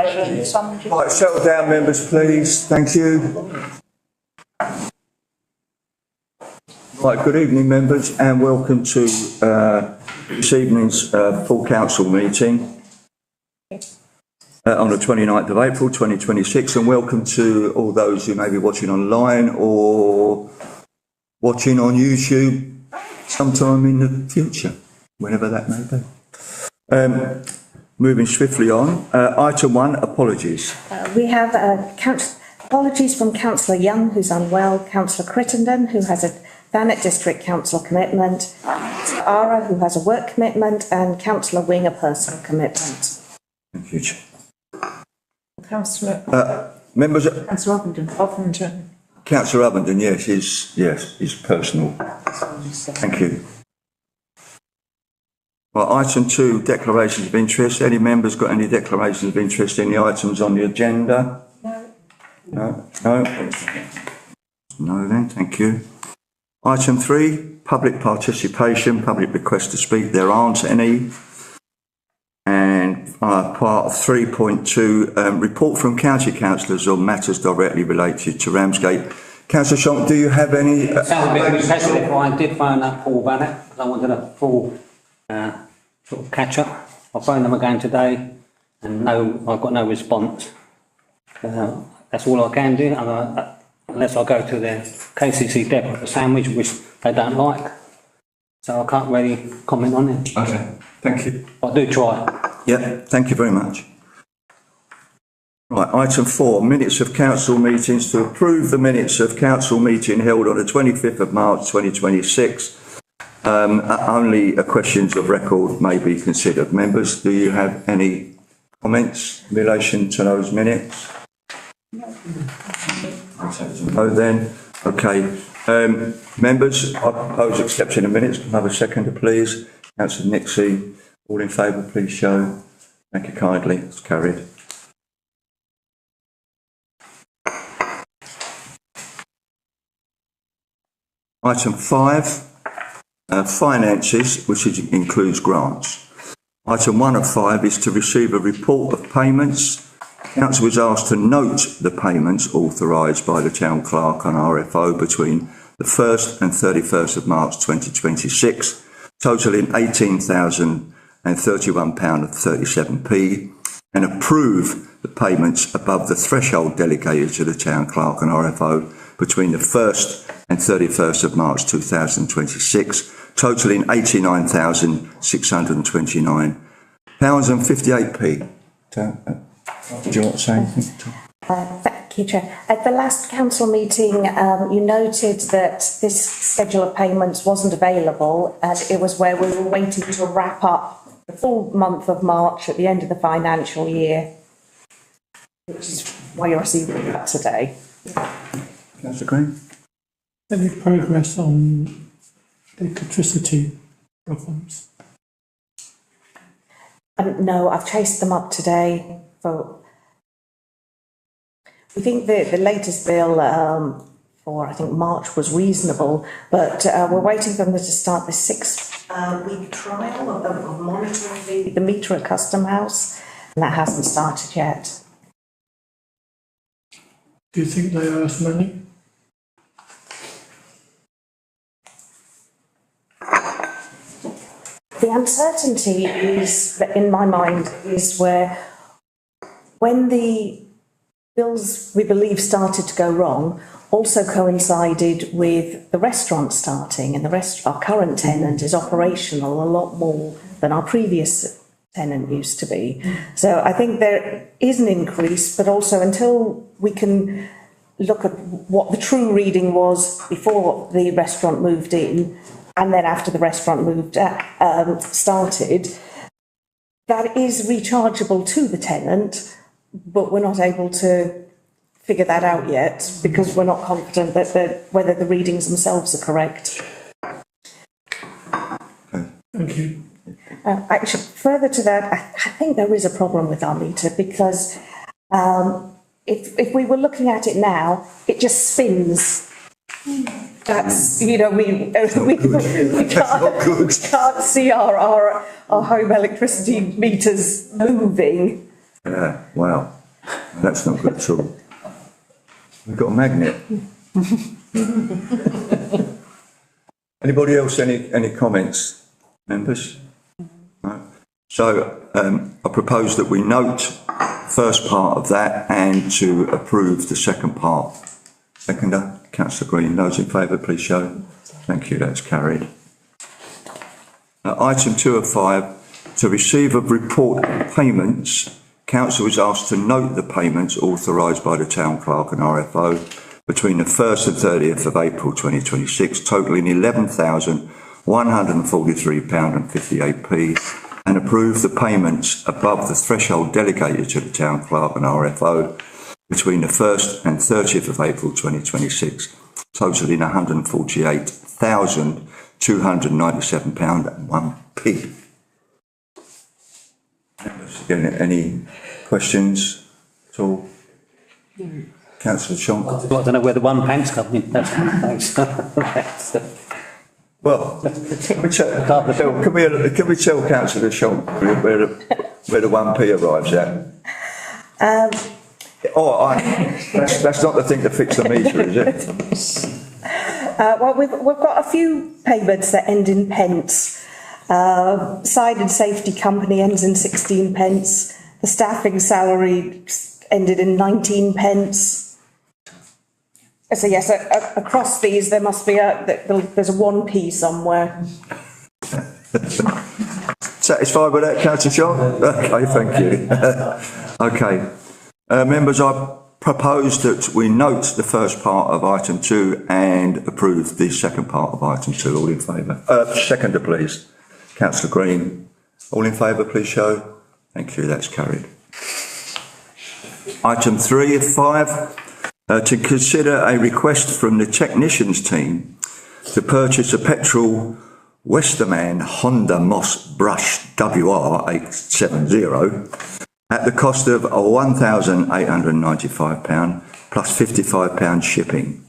Right, settle down, members, please. Thank you. Right, good evening, members, and welcome to this evening's full council meeting on the 29th of April 2026, and welcome to all those who may be watching online or watching on YouTube sometime in the future, whenever that may be. Moving swiftly on, item 1, apologies. We have apologies from Councillor Young, who's unwell, Councillor Crittenden, who has a Thanet District Council commitment, Councillor Ara, who has a work commitment, and Councillor Wing, a personal commitment. Thank you. Councillor Members. Councillor Ovenden. Councillor Ovenden, yes, his personal. Thank you. Well, item 2, declarations of interest. Any members got any declarations of interest in the items on the agenda? No. No then, thank you. Item 3, public participation, public request to speak. There aren't any. And part of 3.2, report from county councillors on matters directly related to Ramsgate. Councillor Shonk, do you have any? Sounds a bit repetitive. I did phone up Paul Bannett because I wanted a full sort of catch up. I phoned them again today, and I've got no response. That's all I can do, unless I go to their KCC depot for sandwich, which they don't like. So I can't really comment on it. Okay, thank you. I do try. Yeah, thank you very much. Right, item 4, minutes of council meetings. To approve the minutes of council meeting held on the 25th of March 2026. Only questions of record may be considered. Members, do you have any comments in relation to those minutes? No then. Okay. Members, I propose accepting the minutes. Can I have a seconder, please? Councillor Nixie, all in favour, please show. Thank you kindly. It's carried. Item 5, finances, which includes grants. Item 1 of 5 is to receive a report of payments. Council was asked to note the payments authorised by the Town Clerk on RFO between the 1st and 31st of March 2026, totalling £18,031.37p, and approve the payments above the threshold delegated to the Town Clerk on RFO between the 1st and 31st of March 2026, totalling £89,629.58p. Do you want to say anything? Thank you, Chair. At the last council meeting, you noted that this schedule of payments wasn't available, and it was where we were waiting to wrap up the full month of March at the end of the financial year, which is why you're receiving that today. Councillor Green? Any progress on electricity problems? No, I've chased them up today. We think the latest bill for, I think, March was reasonable, but we're waiting for them to start the 6-week trial of monitoring the meter at Custom House, and that hasn't started yet. Do you think they owe us money? The uncertainty is, in my mind, is when the bills we believe started to go wrong also coincided with the restaurant starting, and our current tenant is operational a lot more than our previous tenant used to be. So I think there is an increase, but also until we can look at what the true reading was before the restaurant moved in, and then after the restaurant started, that is rechargeable to the tenant, but we're not able to figure that out yet because we're not confident that whether the readings themselves are correct. Thank you. Actually, further to that, I think there is a problem with our meter because if we were looking at it now, it just spins. That's, we can't see our home electricity meters moving. Yeah, wow. That's not good at all. We've got a magnet. Anybody else, any comments, members? No. So, I propose that we note first part of that and to approve the second part. Seconder, Councillor Green, those in favour, please show. Thank you, that's carried. Item 2 of 5, to receive a report of payments. Council was asked to note the payments authorised by the Town Clerk and RFO between the 1st and 30th of April 2026, totalling £11,143.58, and approve the payments above the threshold delegated to the Town Clerk and RFO between the 1st and 30th of April 2026, totalling £148,297.01. Again, any questions at all? Councillor Shonk? I don't know where the £1 coming in. Thanks. Well, can we tell Councillor Shonk where the 1p arrives at? That's not the thing to fix the meter, is it? Well, we've got a few payments that end in pence. Side and Safety Company ends in 16 pence. The staffing salary ended in 19 pence. So yes, across these there must be there's a 1p somewhere. Satisfied with that, Councillor Shonk? Okay, thank you. Okay. Members, I propose that we note the first part of item 2 and approve the second part of item 2. All in favour? Seconder, please. Councillor Green. All in favour, please show. Thank you, that's carried. Item 3 of 5, to consider a request from the technicians team to purchase a petrol Westerman Honda Moss Brush WR870 at the cost of £1,895 plus £55 shipping.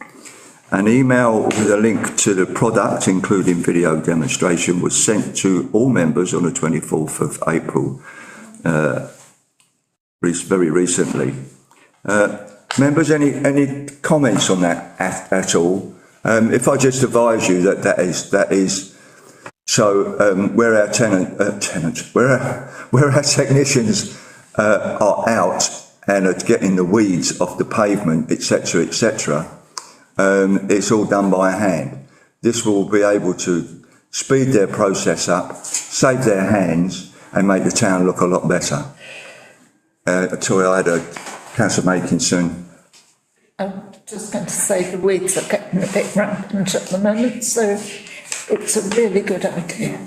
An email with a link to the product, including video demonstration, was sent to all members on the 24th of April, very recently. Members, any comments on that at all? If I just advise you that is so where our technicians are out and are getting the weeds off the pavement, etc., etc. It's all done by hand. This will be able to speed their process up, save their hands, and make the town look a lot better. Until I had a Councillor Makinson. I'm just going to say the weeds are getting a bit rampant at the moment, so it's a really good idea.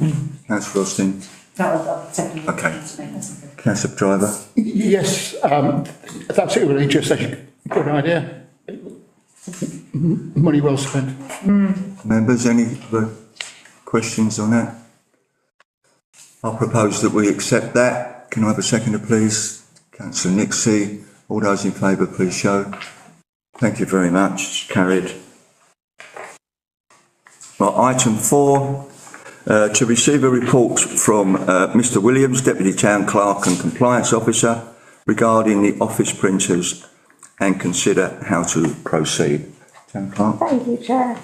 Councillor Austin. Okay. Councillor Driver. Yes, that's really just a good idea. Money well spent. Members, any other questions on that? I'll propose that we accept that. Can I have a seconder, please? Councillor Nixie. All those in favour, please show. Thank you very much. It's carried. Well, item 4, to receive a report from Mr. Williams, Deputy Town Clerk and Compliance Officer, regarding the office printers and consider how to proceed. Town Clerk. Thank you, Chair.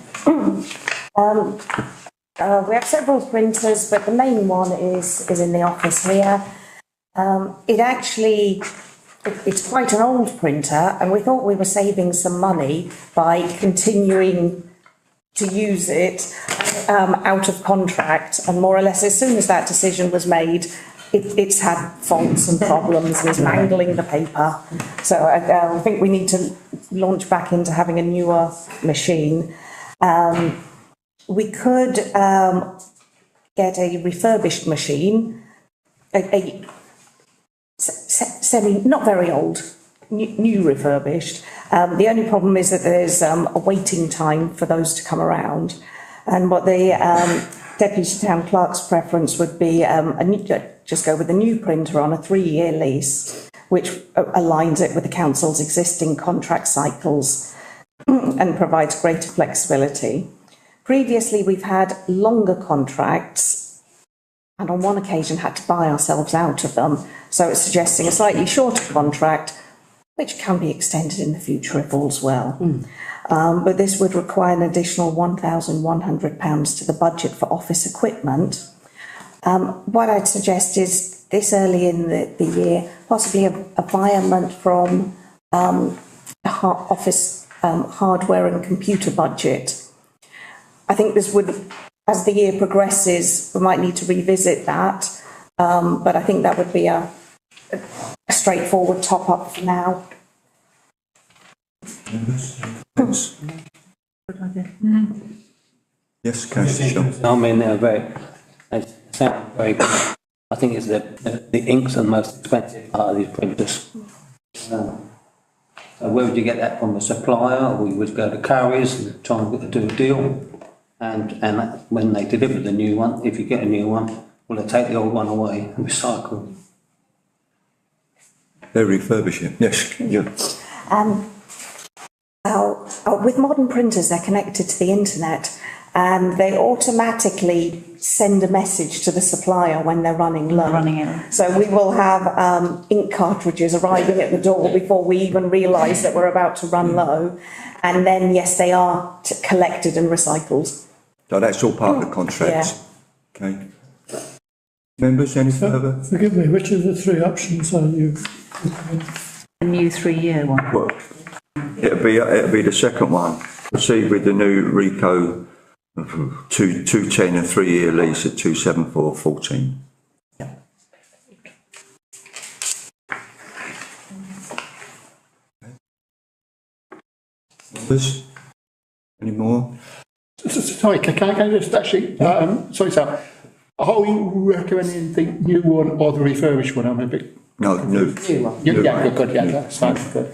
We have several printers, but the main one is in the office here. It's quite an old printer, and we thought we were saving some money by continuing to use it out of contract, and more or less as soon as that decision was made, it's had faults and problems and is mangling the paper. So I think we need to launch back into having a newer machine. We could get a refurbished machine, not very old, new refurbished. The only problem is that there's a waiting time for those to come around, and what the Deputy Town Clerk's preference would be just go with a new printer on a 3-year lease, which aligns it with the council's existing contract cycles and provides greater flexibility. Previously, we've had longer contracts, and on one occasion had to buy ourselves out of them. So it's suggesting a slightly shorter contract which can be extended in the future if all's well. But this would require an additional £1,100 to the budget for office equipment. What I'd suggest is this early in the year, possibly a buy-a-month from office hardware and computer budget. I think this would, as the year progresses, we might need to revisit that, but I think that would be a straightforward top-up for now. Yes, Councillor Shaw. I mean, they sound very good. I think it's the inks are the most expensive part of these printers. So where would you get that from? A supplier, or we would go to carriers and try and do a deal? And when they deliver the new one, if you get a new one, will they take the old one away and recycle? They refurbish it. Yes. Yeah. With modern printers, they're connected to the internet and they automatically send a message to the supplier when they're running low. So we will have ink cartridges arriving at the door before we even realise that we're about to run low. And then, yes, they are collected and recycled. So that's all part of the contract. Yeah. Okay. Members, any further? Forgive me, which of the three options are you? A new 3-year one. Well, it'll be the second one. Proceed with the new Rico 210 and 3-year lease at 274.14. Members, any more? Sorry, can I just actually, sorry, Sal, are you recommending the new one or the refurbished one? I'm a bit. No, new. Yeah, good, yeah, that's fine, good.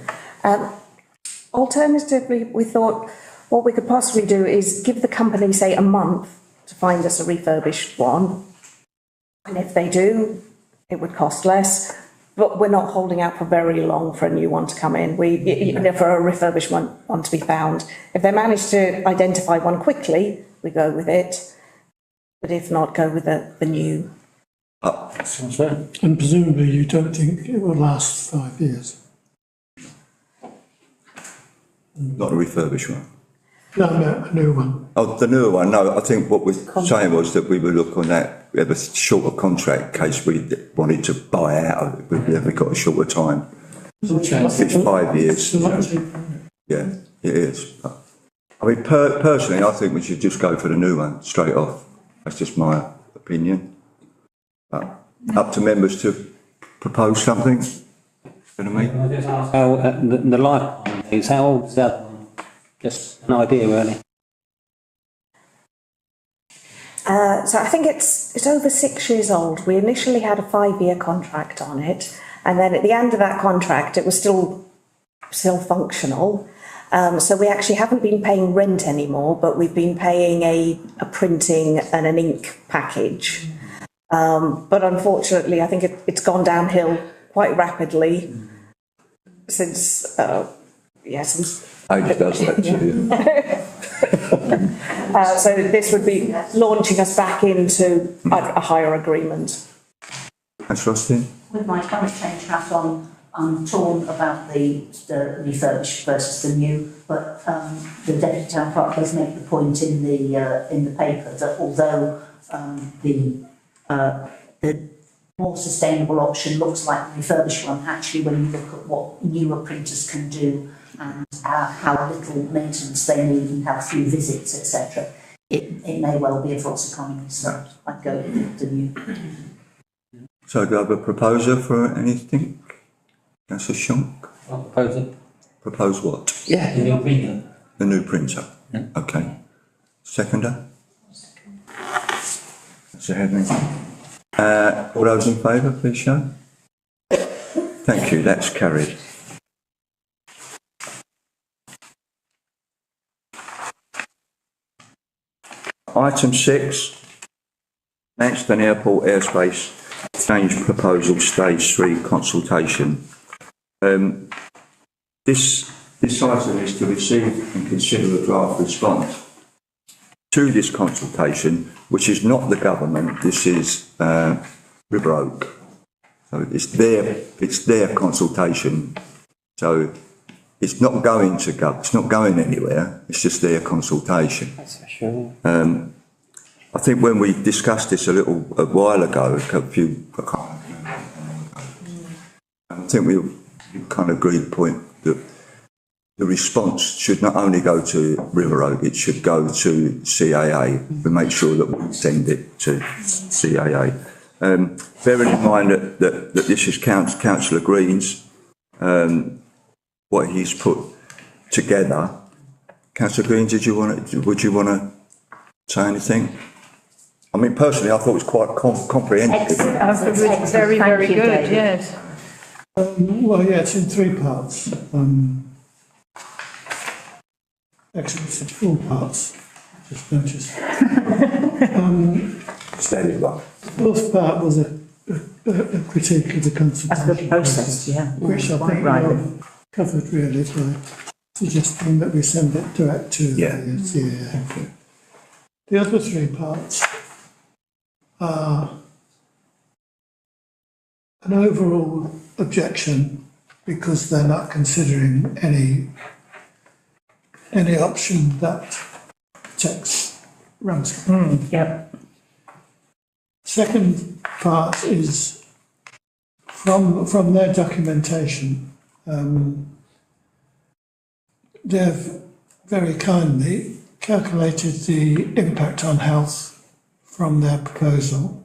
Alternatively, we thought what we could possibly do is give the company, say, a month to find us a refurbished one. And if they do, it would cost less. But we're not holding out for very long for a new one to come in. For a refurbished one to be found. If they manage to identify one quickly, we go with it. But if not, go with the new. Sounds fair. And presumably you don't think it will last 5 years? Not a refurbished one. No, a new one. Oh, the newer one, no, I think what we're saying was that we would look on that, we have a shorter contract in case we wanted to buy out of it, we've never got a shorter time. It's 5 years. Yeah, it is. I mean, personally, I think we should just go for the new one straight off. That's just my opinion. But up to members to propose something. You know what I mean? How the lifetime is, how old is that? Just an idea, really. So I think it's over 6 years old. We initially had a 5-year contract on it, and then at the end of that contract, it was still functional. So we actually haven't been paying rent anymore, but we've been paying a printing and an ink package. But unfortunately, I think it's gone downhill quite rapidly since. Age does that to you. So this would be launching us back into a higher agreement. Thanks, Rustin. With my climate change hat on, I'm torn about the refurbished versus the new, but the Deputy Town Clerk does make the point in the paper that although the more sustainable option looks like the refurbished one, actually when you look at what newer printers can do and how little maintenance they need and how few visits, etc., it may well be a false economy, so I'd go with the new. So do I have a proposer for anything? Councillor Shonk? I'll propose it. Propose what? Yeah. The new printer. The new printer? Yeah. Okay. Seconder? So Henry. All those in favour, please show. Thank you, that's carried. Item 6, Manston Airport Airspace Change Proposal Stage 3 Consultation. This item is to receive and consider a draft response to this consultation, which is not the government, this is River Oak. So it's their consultation So it's not going to go, it's not going anywhere, it's just their consultation. That's for sure. I think when we discussed this a while ago, I think we kind of agreed the point that the response should not only go to River Oak, it should go to CAA. We make sure that we send it to CAA. Bearing in mind that this is Councillor Green's, what he's put together. Councillor Green, would you want to say anything? I mean, personally, I thought it was quite comprehensive. It's very, very good, yes. Well, yeah, it's in three parts. Actually, it's in four parts, just noticed. Standing by. The fourth part was a critique of the consultation Of the process, yeah. which I think we covered really by suggesting that we send it direct to the CAA. The other three parts are an overall objection because they're not considering any option that protects Ramsgate. Yep. Second part is from their documentation. They've very kindly calculated the impact on health from their proposal,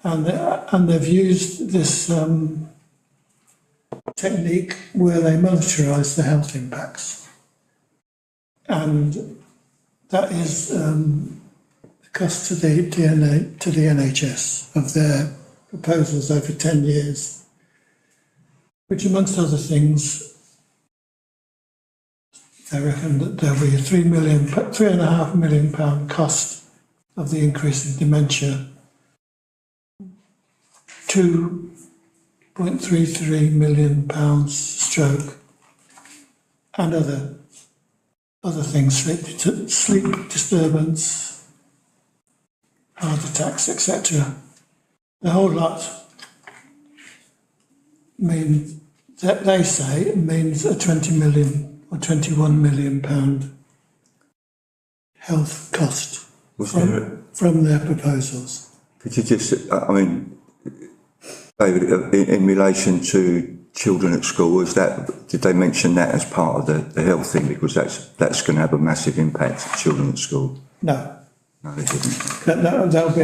and they've used this technique where they monetarise the health impacts, and that is the cost to the NHS of their proposals over 10 years, which amongst other things, they reckon that there'll be a £3.5 million cost of the increase in dementia, £2.33 million stroke, and other things, sleep disturbance, heart attacks, etc. The whole lot means that they say means a 20 million or £21 million health cost from their proposals. Could you just, I mean, David, in relation to children at school, did they mention that as part of the health thing? Because that's going to have a massive impact on children at school. No. No, they didn't. That'll be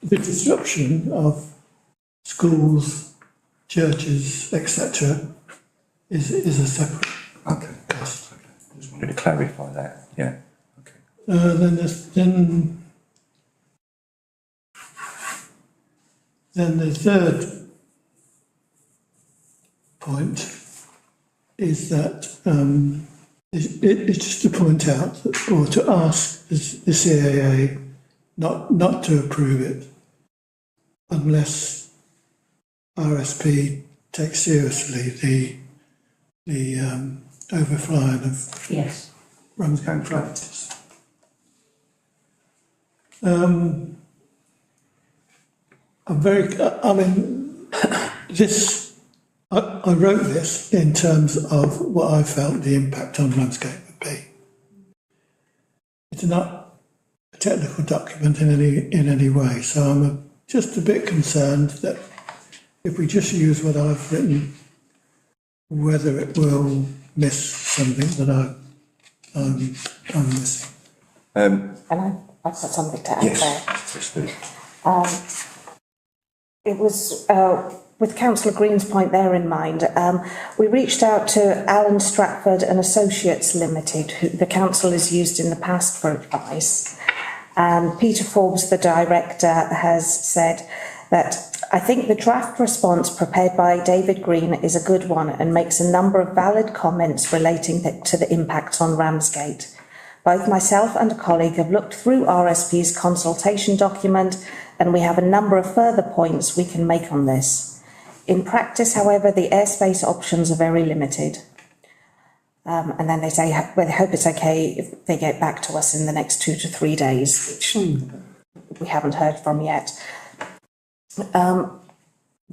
the disruption of schools, churches, etc. is a separate cost. Okay. Just wanted to clarify that. Yeah. Okay. Then the third point is that it's just to point out that, or to ask the CAA not to approve it unless RSP takes seriously the overflying of Ramsgate practice. I wrote this in terms of what I felt the impact on Ramsgate would be. It's not a technical document in any way, so I'm just a bit concerned that if we just use what I've written, whether it will miss something that I'm missing. And I've got something to add there. Yes, please. It was, with Councillor Green's point there in mind, we reached out to Alan Stratford and Associates Limited, who the council has used in the past for advice. And Peter Forbes, the director, has said that I think the draft response prepared by David Green is a good one and makes a number of valid comments relating to the impacts on Ramsgate. Both myself and a colleague have looked through RSP's consultation document, and we have a number of further points we can make on this. In practice, however, the airspace options are very limited. And then they say, well, they hope it's okay if they get back to us in the next 2 to 3 days, which we haven't heard from yet.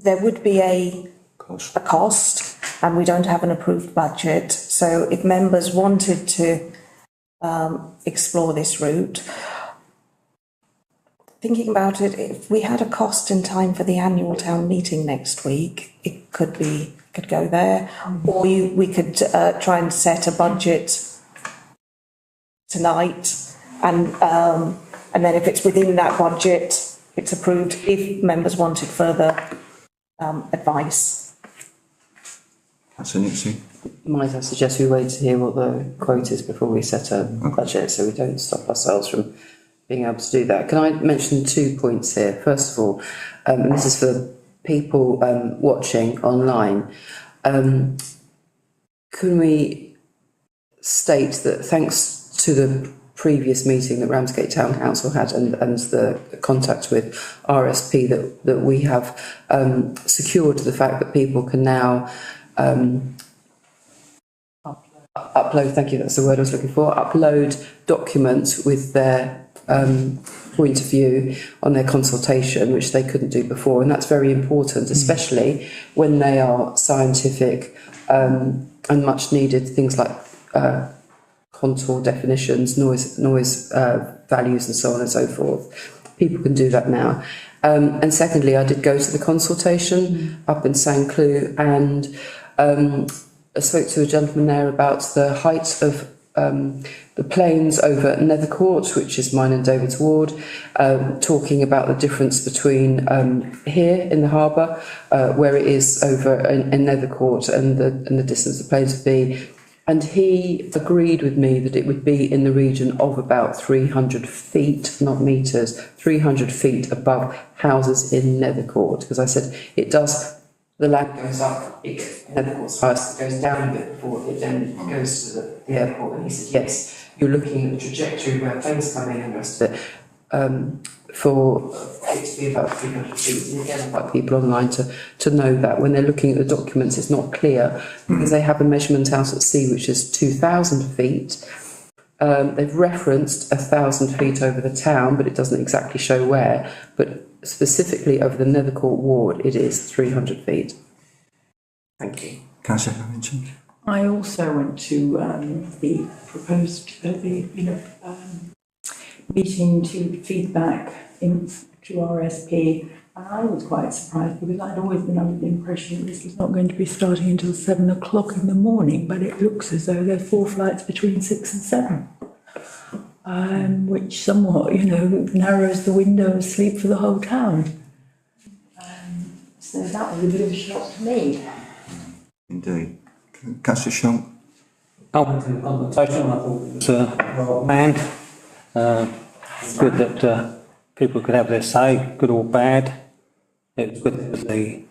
there would be a Cost. cost, and we don't have an approved budget. So if members wanted to explore this route, thinking about it, if we had a cost in time for the annual town meeting next week, it could go there, or we could try and set a budget tonight, and then if it's within that budget, it's approved. If members wanted further advice. That's an issue. Might I suggest we wait to hear what the quote is before we set a budget, so we don't stop ourselves from being able to do that. Can I mention 2 points here? First of all, and this is for people watching online, can we state that thanks to the previous meeting that Ramsgate Town Council had and the contact with RSP that we have secured the fact that people can now upload, thank you, that's the word I was looking for, upload documents with their point of view on their consultation, which they couldn't do before, and that's very important, especially when they are scientific and much needed, things like contour definitions, noise values and so on and so forth. People can do that now. And secondly, I did go to the consultation up in St. Cloud, and I spoke to a gentleman there about the height of the planes over Nethercourt, which is mine and David's ward, talking about the difference between here in the harbour, where it is over in Nethercourt, and the distance the planes would be. And he agreed with me that it would be in the region of about 300 feet, not metres, 300 feet above houses in Nethercourt. Because I said, it does, the land goes up, Nethercourt's highest, it goes down a bit before it then goes to the airport. And he said, yes, you're looking at the trajectory where planes come in and the rest of it. For it to be about 300 feet. And again, I'd like people online to know that when they're looking at the documents, it's not clear, because they have a measurement out at sea which is 2,000 feet. They've referenced 1,000 feet over the town, but it doesn't exactly show where. But specifically over the Nethercourt ward, it is 300 feet. Thank you. Councillor Hamilton. I also went to the proposed meeting to feedback to RSP, and I was quite surprised because I'd always been under the impression that this was not going to be starting until 7 o'clock in the morning, but it looks as though there are 4 flights between 6 and 7, which somewhat, narrows the window of sleep for the whole town. So that was a bit of a shock to me. Indeed. Councillor Shonk. I went to the consultation, and I thought it was well planned. It's good that people could have their say, good or bad. It's good that they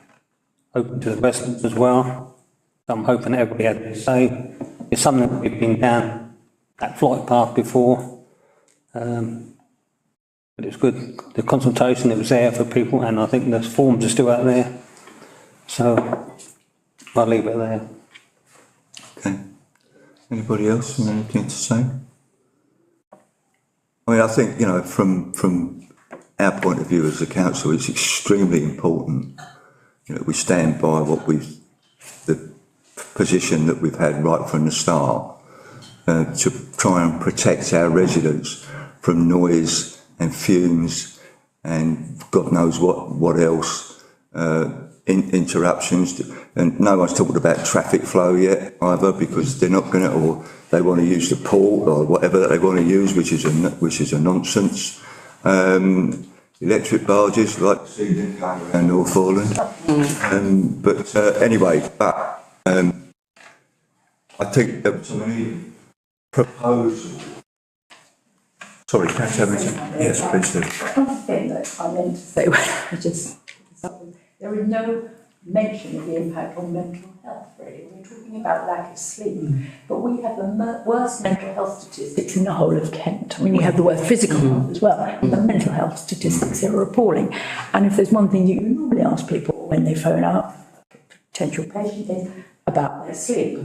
open to the residents as well. I'm hoping everybody had their say. It's something that we've been down that flight path before. But it's good, the consultation, it was there for people, and I think the forms are still out there. So I'll leave it there. Okay. Anybody else have anything to say? I mean, I think, from our point of view as a council, it's extremely important. We stand by the position that we've had right from the start, to try and protect our residents from noise and fumes and God knows what else, interruptions. And no one's talked about traffic flow yet either, because they're not going to, or they want to use the port or whatever that they want to use, which is a nonsense. Electric barges, like to see them going around Northforeland. Anyway, I think there was some proposal. Sorry, Councillor Hamilton. Yes, please do. One thing that I meant to say, there is no mention of the impact on mental health, really. We're talking about lack of sleep, but we have the worst mental health statistics in the whole of Kent. I mean, you have the worst physical health as well, but the mental health statistics are appalling. And if there's one thing you normally ask people when they phone up, potential patient, is about their sleep,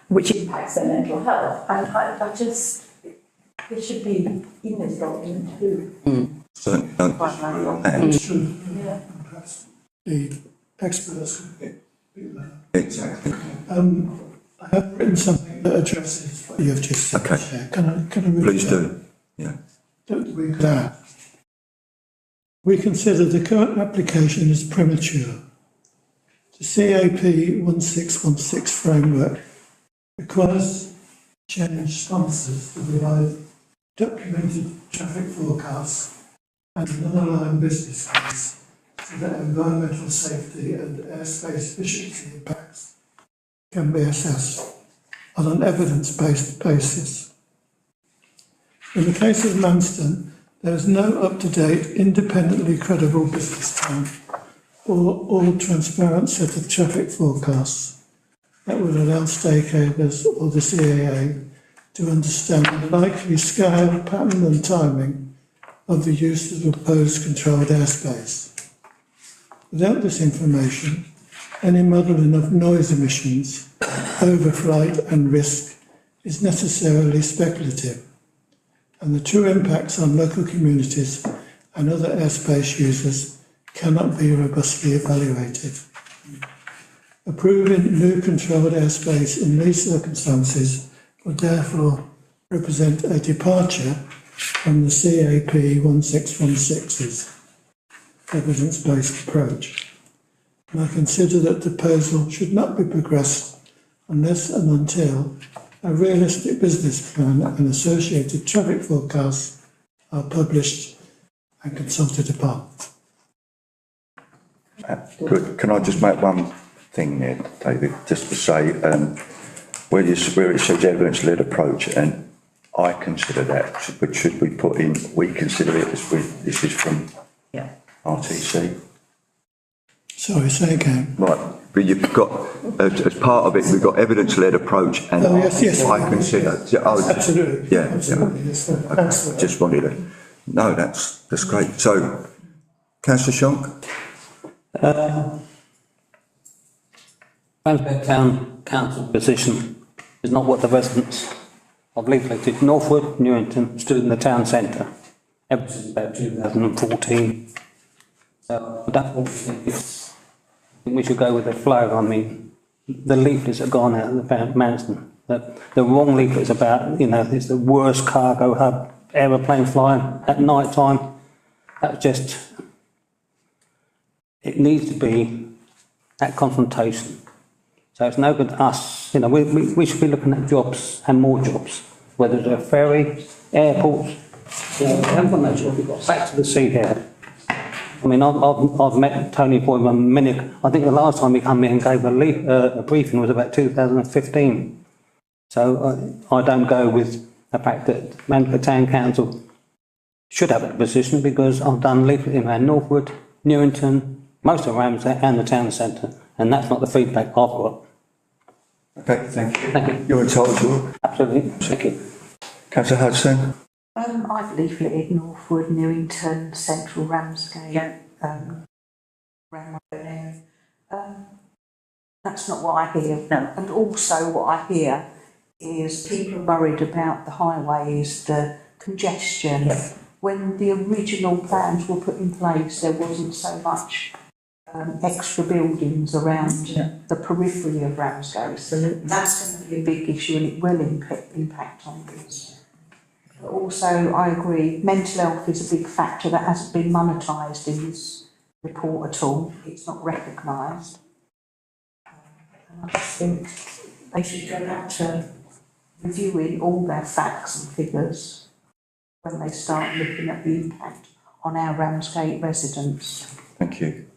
which impacts their mental health. And I just, it should be in this document too. Certainly don't disagree on that. Yeah. The experts could be lower. Exactly. I have written something that addresses what you've just said. Okay. Chair. Can I read Please it? do. Yeah. That we could add. We consider the current application as premature. The CAP 1616 framework requires change sponsors to provide documented traffic forecasts and an underlying business case so that environmental safety and airspace efficiency impacts can be assessed on an evidence-based basis. In the case of Manston, there is no up-to-date, independently credible business plan or transparent set of traffic forecasts that would allow stakeholders or the CAA to understand the likely scale, pattern and timing of the use of the proposed controlled airspace. Without this information, any modelling of noise emissions, overflight and risk is necessarily speculative, and the true impacts on local communities and other airspace users cannot be robustly evaluated. Approving new controlled airspace in these circumstances would therefore represent a departure from the CAP 1616's evidence-based approach. And I consider that the proposal should not be progressed unless and until a realistic business plan and associated traffic forecasts are published and consulted upon. Good. Can I just make one thing there, David, just to say, where it says evidence-led approach, and I consider that, should we put in, we consider it as this is from RTC? Sorry, say again. Right, but you've got, as part of it, we've got evidence-led approach, and yes. I consider. Absolutely. Yeah, Absolutely. Yes, thanks for that. just wanted to, no, that's great. So, Councillor Shonk? Ramsgate Town Council position is not what the residents of leafleted Northwood, Newington stood in the town centre ever since about 2014. So that's what we think. I think we should go with the flow. I mean, the leaflets have gone out about Manston. The wrong leaflets about, it's the worst cargo hub, aeroplane flying at night time. That's just, it needs to be that confrontation. So it's no good us, we should be looking at jobs and more jobs, whether it's a ferry, airports, we haven't got no job, we've got back to the sea here. I mean, I've met Tony Boyman I think the last time he came in and gave a briefing was about 2015. So I don't go with the fact that Manston Town Council should have that position, because I've done leafleting around Northwood, Newington, most of Ramsgate and the town centre, and that's not the feedback I've got. Okay, thank you. Thank you. You're entitled to it. Absolutely. Thank you. Councillor Hudson? I've leafleted Northwood, Newington, Central Ramsgate, around my own area. That's not what I hear. No. And also what I hear is people are worried about the highways, the congestion. Yes. When the original plans were put in place, there wasn't so much extra buildings around the periphery of Ramsgate. Absolutely. That's going to be a big issue, and it will impact on this. But also, I agree, mental health is a big factor that hasn't been monetised in this report at all. It's not recognised. And I just think they should go back to reviewing all their facts and figures when they start looking at the impact on our Ramsgate residents. Thank you.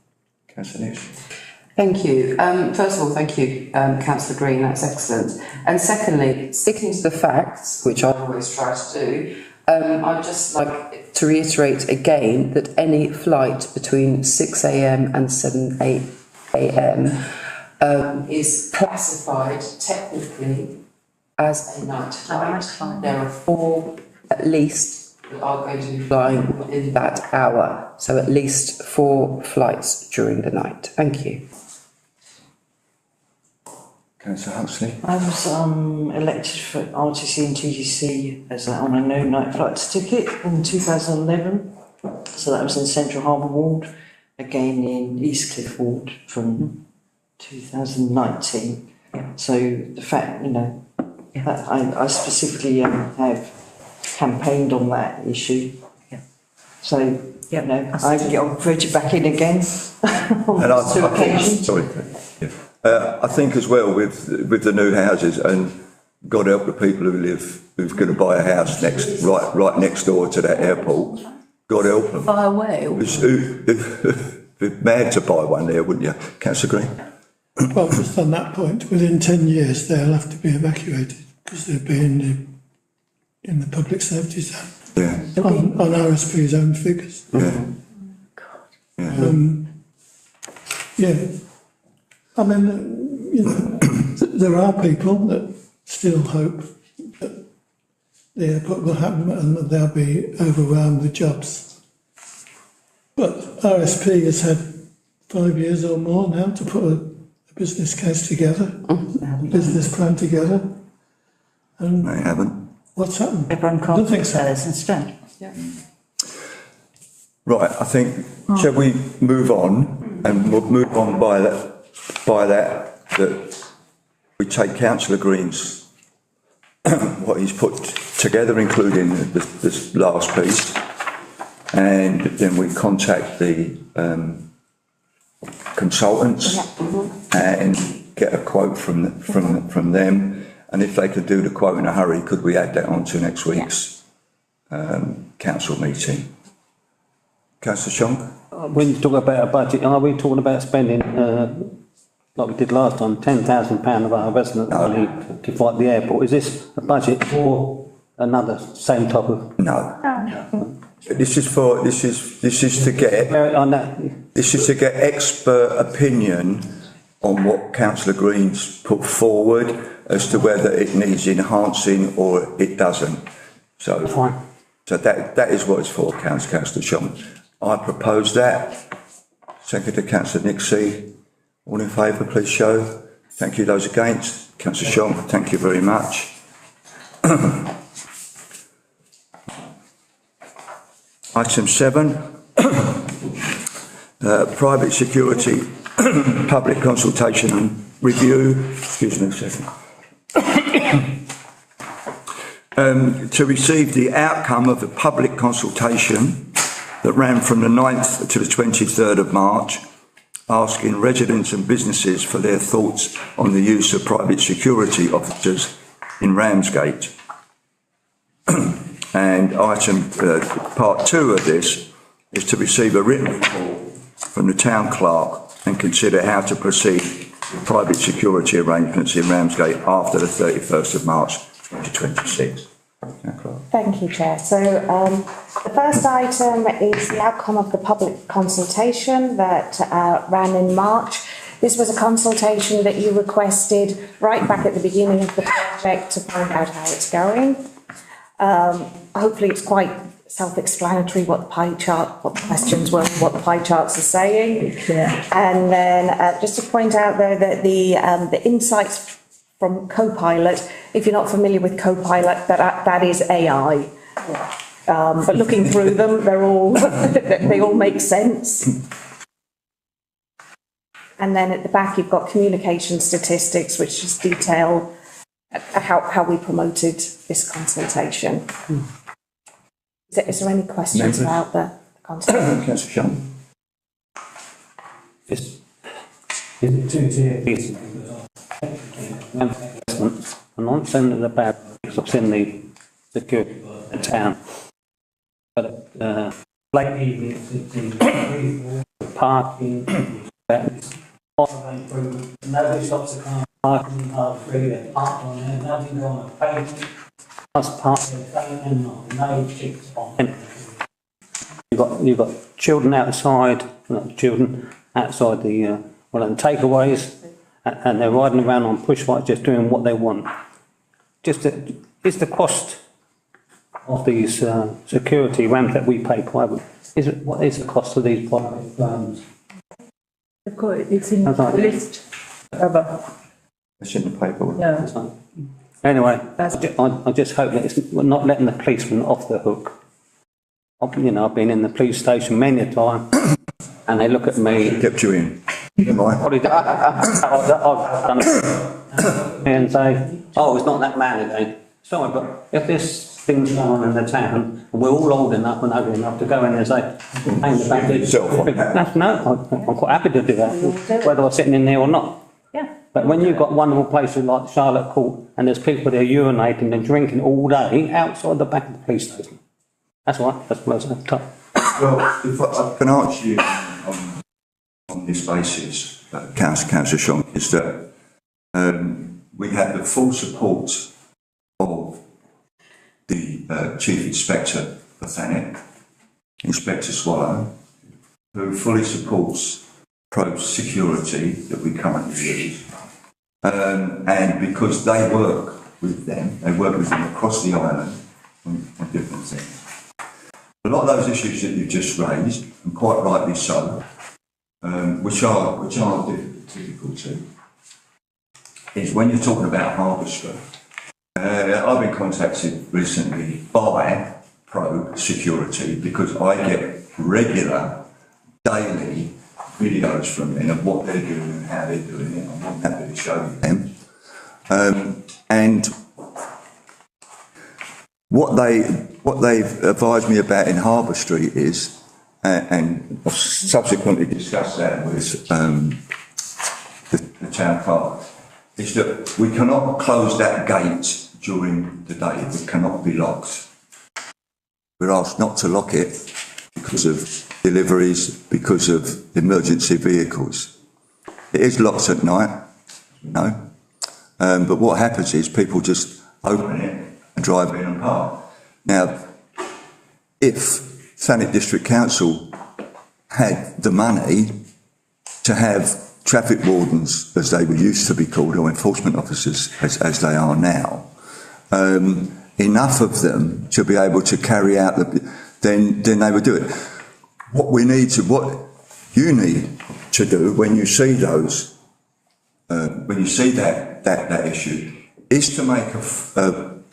Councillor Nish? Thank you. First of all, thank you, Councillor Green, that's excellent. And secondly, sticking to the facts, which I always try to do, I'd just like to reiterate again that any flight between 6 a.m. and 7 a.m. Is classified technically as a night flight. There are 4 at least that are going to be flying within that hour, so at least 4 flights during the night. Thank you. Councillor Huxley? I was elected for RTC and TGC as on a no night flights ticket in 2011, so that was in Central Harbour Ward. again in East Cliff Ward from 2019. Yeah. So the fact, that I specifically have campaigned on that issue. Yeah. So, Yeah. I've voted back in again on And two occasions. sorry. Yeah. I think as well with the new houses, and God help the people who's going to buy a house right next door to that airport. God help them. By a whale. Be mad to buy one there, wouldn't you, Councillor Green? Well, just on that point, within 10 years, they'll have to be evacuated because they'll be in the public safety zone. Yeah. On RSP's own figures. Yeah. Yeah. I mean, there are people that still hope that the airport will happen and that they'll be overwhelmed with jobs. But RSP has had 5 years or more now to put a business case together, a business plan together. And They haven't. what's happened? Everyone can't Nothing's sell happened. us instead. Right, I think, shall we move on and we'll move on by that we take Councillor Green's, what he's put together, including this last piece, and then we contact the consultants and get a quote from them, and if they could do the quote in a hurry, could we add that on to next week's council meeting? Councillor Shonk? When you talk about a budget, are we talking about spending, like we did last time, £10,000 of our resident money to fight the airport? Is this a budget for another same type of? No. This is to get On that, this is to get expert opinion on what Councillor Green's put forward as to whether it needs enhancing or it doesn't. So fine. So that is what it's for, Councillor Shonk. I propose that. Second to Councillor Nixie. All in favour, please show. Thank you. Those against? Councillor Shonk, thank you very much. Item 7. Private security, public consultation and review. Excuse me a second. To receive the outcome of the public consultation that ran from the 9th to the 23rd of March, asking residents and businesses for their thoughts on the use of private security officers in Ramsgate. And item part 2 of this is to receive a written report from the town clerk and consider how to proceed with private security arrangements in Ramsgate after the 31st of March 2026. Thank you, Chair. So the first item is the outcome of the public consultation that ran in March. This was a consultation that you requested right back at the beginning of the project to find out how it's going. Hopefully it's quite self-explanatory what the pie chart, what the questions were, what the pie charts are saying. Yeah. And then just to point out though that the insights from Copilot, if you're not familiar with Copilot, that is AI. But looking through them, they all make sense. And then at the back, you've got communication statistics, which just detail how we promoted this consultation. Is there any questions about the consultation? Councillor Shonk. is it two-tier piece? I'm not saying that about because I've seen the security of the town. But late evening, parking, nobody stops the car, parking are free, they're parked on there, nothing on the pavement. Us parking, no chicks on. You've got children outside, not children outside the takeaways. And they're riding around on push bikes just doing what they want. Is the cost of these security ramps that we pay private, what is the cost of these private firms? It's in the list. It's in the paper. Yeah. Anyway, I just hope that we're not letting the policemen off the hook. I've been in the police station many a time, and they look at me. Kept you in. Never mind. Probably I've done it and say, oh, it's not that man again. Sorry, but if this thing's going on in the town, and we're all old enough and ugly enough to go in there and say, hang the back Yourself on that. no, I'm quite happy to do that, whether I'm sitting in there or not. Yeah. But when you've got wonderful places like Charlotte Court, and there's people there urinating and drinking all day outside the back of the police station. That's what I was at the top. Well, if I can answer you on this basis, Councillor Sean, is that we have the full support of the Chief Inspector of Thanet, Inspector Swallow, who fully supports pro-security that we currently use. And because they work with them across the island on different things. A lot of those issues that you've just raised, and quite rightly so, which are difficult too, is when you're talking about Harbour Street. I've been contacted recently by Pro Security because I get regular, daily videos from them of what they're doing and how they're doing it. I'm not happy to show you them. And what they've advised me about in Harbour Street is, and I've subsequently discussed that with the town clerk, is that we cannot close that gate during the day. It cannot be locked. We're asked not to lock it because of deliveries, because of emergency vehicles. It is locked at night, no. But what happens is people just open it and drive in and park. Now, if Thanet District Council had the money to have traffic wardens, as they were used to be called, or enforcement officers, as they are now, enough of them to be able to carry out then they would do it. What you need to do when you see those, when you see that issue, is to make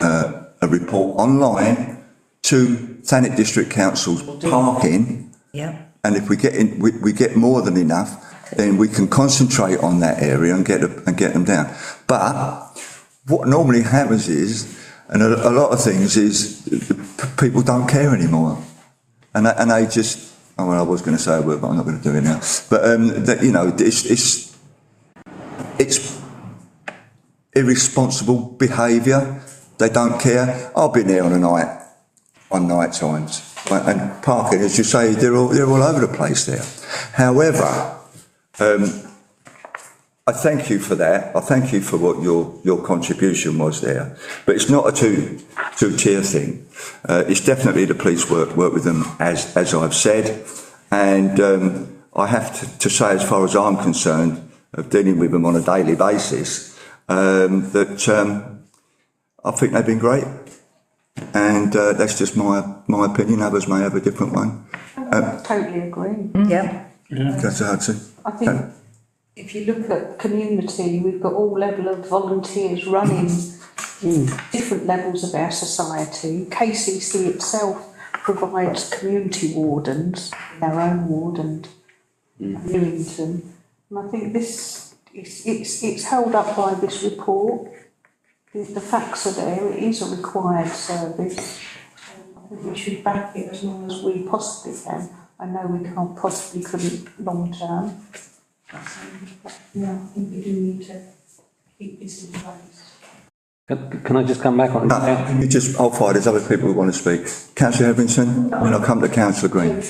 a report online to Thanet District Council's parking. Yeah. And if we get more than enough, then we can concentrate on that area and get them down. But what normally happens is, and a lot of things is, people don't care anymore, and they just. Oh, well, I was going to say a word, but I'm not going to do it now. But you know, it's irresponsible behaviour. They don't care. I've been there on night times, and parking, as you say, they're all over the place there. However, I thank you for that. I thank you for what your contribution was there. But it's not a two-tier thing. It's definitely the police work with them, as I've said. And I have to say, as far as I'm concerned, of dealing with them on a daily basis, that I think they've been great. And that's just my opinion. Others may have a different one. I totally agree. Yeah. That's hard to. I think if you look at community, we've got all level of volunteers running different levels of our society. KCC itself provides community wardens, our own ward and Newington. And I think this it's held up by this report. The facts are there. It is a required service. I think we should back it as long as we possibly can. I know we couldn't long term. Yeah, I think we do need to keep this in place. Can I just come back on that? No, you just, I'll fire, there's other people who want to speak. Councillor Etherington, and I'll come to Councillor Green.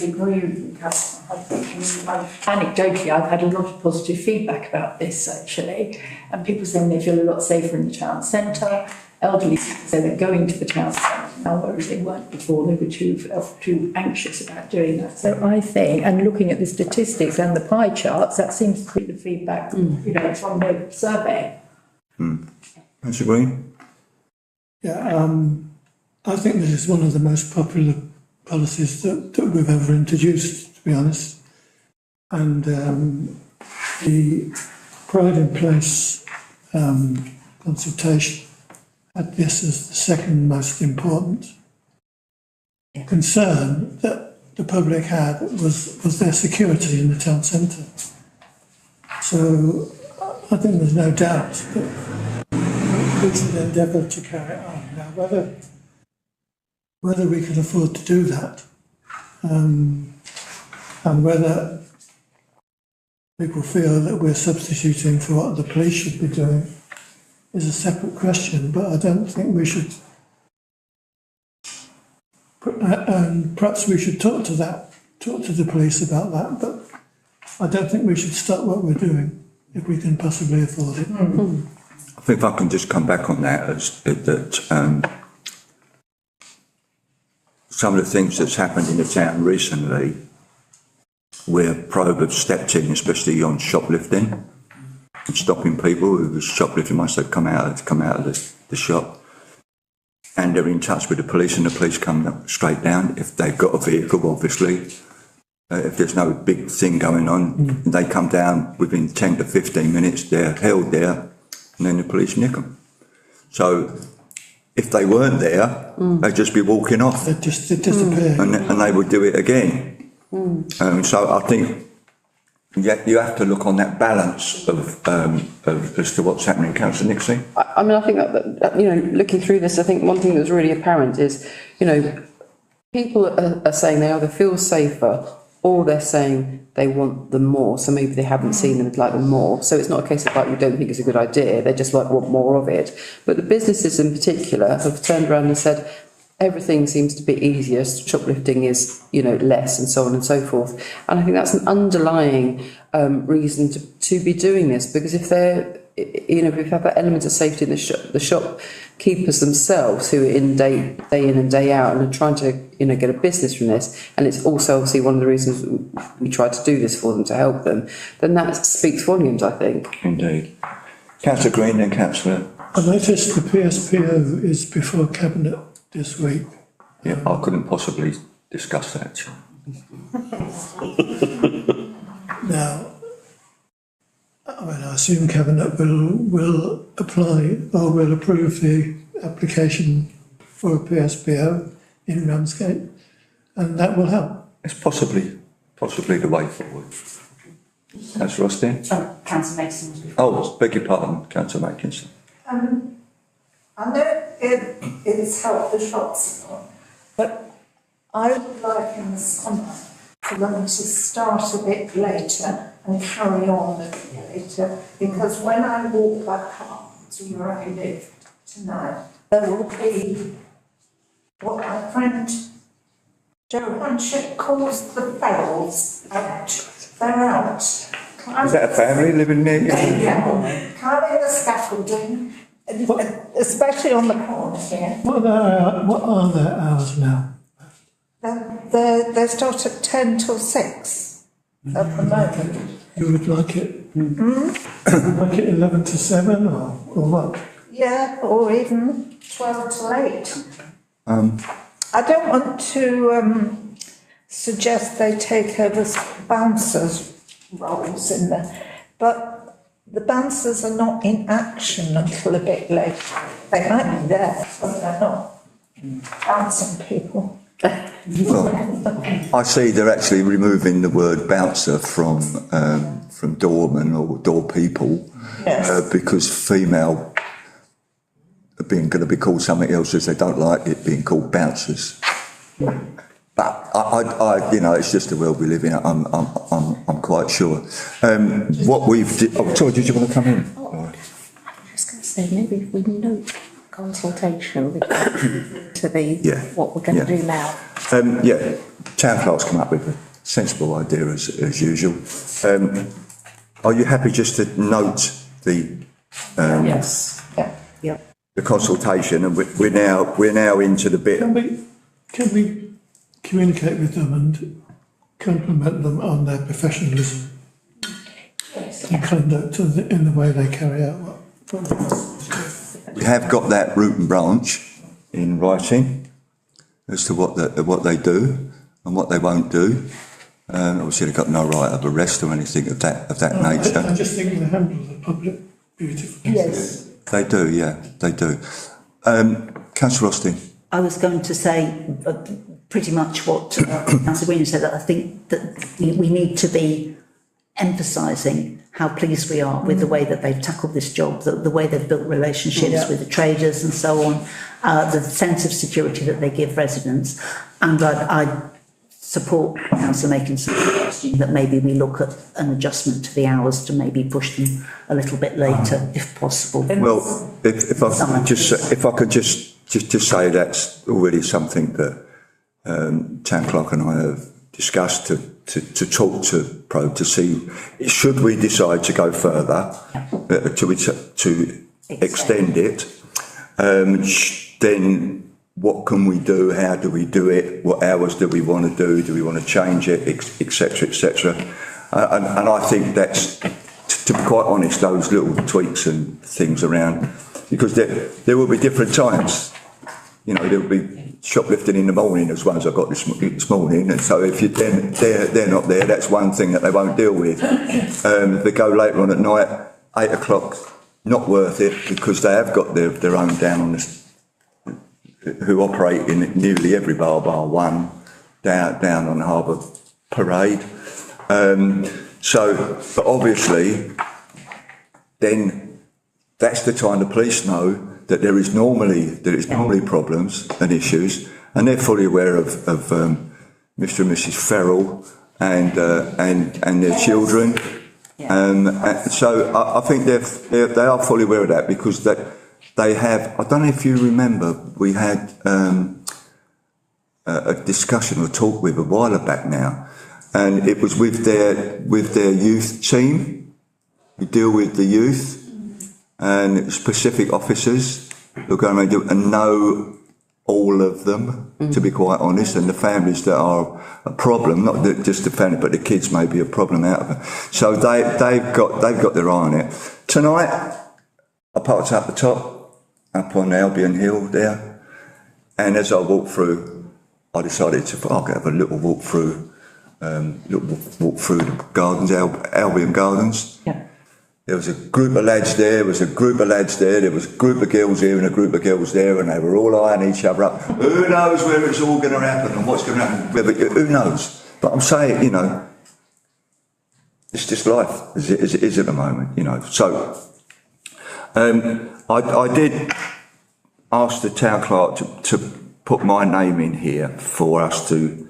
Anecdotally, I've had a lot of positive feedback about this actually, and people saying they feel a lot safer in the town centre. Elderly people say they're going to the town centre now, whereas they weren't before. They were too anxious about doing that. So I think, and looking at the statistics and the pie charts, that seems to be the feedback, you know, from the survey. Councillor Green? Yeah, I think this is one of the most popular policies that we've ever introduced, to be honest. And the Pride in Place consultation had this as the second most important concern, that the public had was their security in the town centre. So I think there's no doubt that we should endeavour to carry it on. Now, whether we can afford to do that, and whether people feel that we're substituting for what the police should be doing is a separate question, but I don't think we should, and perhaps we should talk to the police about that, but I don't think we should stop what we're doing if we can possibly afford it. I think if I can just come back on that, some of the things that's happened in the town recently, where Probe have stepped in, especially on shoplifting, and stopping people who were shoplifting once they've come out of the shop, and they're in touch with the police, and the police come straight down if they've got a vehicle, obviously. If there's no big thing going on, they come down within 10 to 15 minutes, they're held there, and then the police nick them. So if they weren't there, they'd just be walking off. They'd disappear. And they would do it again. So I think you have to look on that balance of as to what's happening. Councillor Nixie? I mean, I think that, you know, looking through this, I think one thing that's really apparent is, you know, people are saying they either feel safer or they're saying they want them more. So maybe they haven't seen them, like them more. So it's not a case of like, we don't think it's a good idea. They just like want more of it. But the businesses in particular have turned around and said, everything seems to be easier. Shoplifting is, you know, less, and so on and so forth. And I think that's an underlying reason to be doing this, because if they're, you know, if we have that element of safety in the shopkeepers themselves who are in day in and day out and are trying to, you know, get a business from this, and it's also obviously one of the reasons we try to do this for them, to help them, then that speaks volumes, I think. Indeed. Councillor Green, then Councillor. I noticed the PSPO is before Cabinet this week. Yeah, I couldn't possibly discuss that. Now, I mean, I assume Cabinet will apply or will approve the application for a PSPO in Ramsgate, and that will help. It's possibly the way forward. Councillor Austin? Councillor Mason. Oh, beg your pardon, Councillor Makinson. I know it's helped the shops a lot, but I would like in the summer for them to start a bit later and carry on a bit later, because when I walk back up to where I live tonight, there will be what my friend Joe Hanship calls the fells out. They're out. Is that a family living near you? Yeah, climbing the scaffolding, especially on the corner here. What are their hours now? They start at 10 till 6 at the moment. You would like it? Like it 11 to 7 or what? Yeah, or even 12 till 8. I don't want to suggest they take over bouncers' roles in there, but the bouncers are not in action until a bit later. They might be there, but they're not bouncing people. Well, I see they're actually removing the word bouncer from doorman or door people, Yes. because female are going to be called something else as they don't like it being called bouncers. But I you know, it's just the world we live in. I'm quite sure. What we've sorry, did you want to come in? I was just going to say, maybe if we note consultation to the what we're going to do now. Yeah, town clerk's come up with a sensible idea as usual. Are you happy just to note the Yes. Yeah. the consultation, and we're now into the bit. Can we communicate with them and compliment them on their professionalism and conduct in the way they carry out what We have got that root and branch in writing as to what they do and what they won't do. Obviously, they've got no right of arrest or anything of that nature. I just think they handle the public beautifully. Yes. They do, yeah, they do. Councillor Austin. I was going to say, pretty much what Councillor Green said, that I think that we need to be emphasising how pleased we are with the way that they've tackled this job, the way they've built relationships with the traders and so on, the sense of security that they give residents. And I support Councillor making some suggestion that maybe we look at an adjustment to the hours to maybe push them a little bit later, if possible. Well, if I could just say that's already something that Town Clerk and I have discussed to talk to Pro to see, should we decide to go further, to extend it, then what can we do, how do we do it, what hours do we want to do we want to change it, etc, etc. And I think that's, to be quite honest, those little tweaks and things around, because there will be different times. You know, there will be shoplifting in the morning as well as I got this morning, and so if they're not there, that's one thing that they won't deal with. If they go later on at night, 8 o'clock, not worth it, because they have got their own down on this, who operate in nearly every bar one down on Harbour Parade. But obviously, then that's the time the police know that there is normally problems and issues, and they're fully aware of Mr. and Mrs. Ferrell and their children. So I think they are fully aware of that, because they have. I don't know if you remember, we had a discussion or talk with a while back now, and it was with their youth team. We deal with the youth and specific officers who go around and know all of them, to be quite honest, and the families that are a problem, not just the family, but the kids may be a problem out of it. So they've got their eye on it. Tonight, I parked up the top, up on Albion Hill there, and as I walked through, I decided I'll have a little walk through the gardens, Albion Gardens. Yeah. There was a group of lads there, there was a group of girls here and a group of girls there, and they were all eyeing each other up. Who knows where it's all going to happen and what's going to happen? Who knows? But I'm saying, you know, it's just life as it is at the moment, you know. So, I did ask the Town Clerk to put my name in here for us to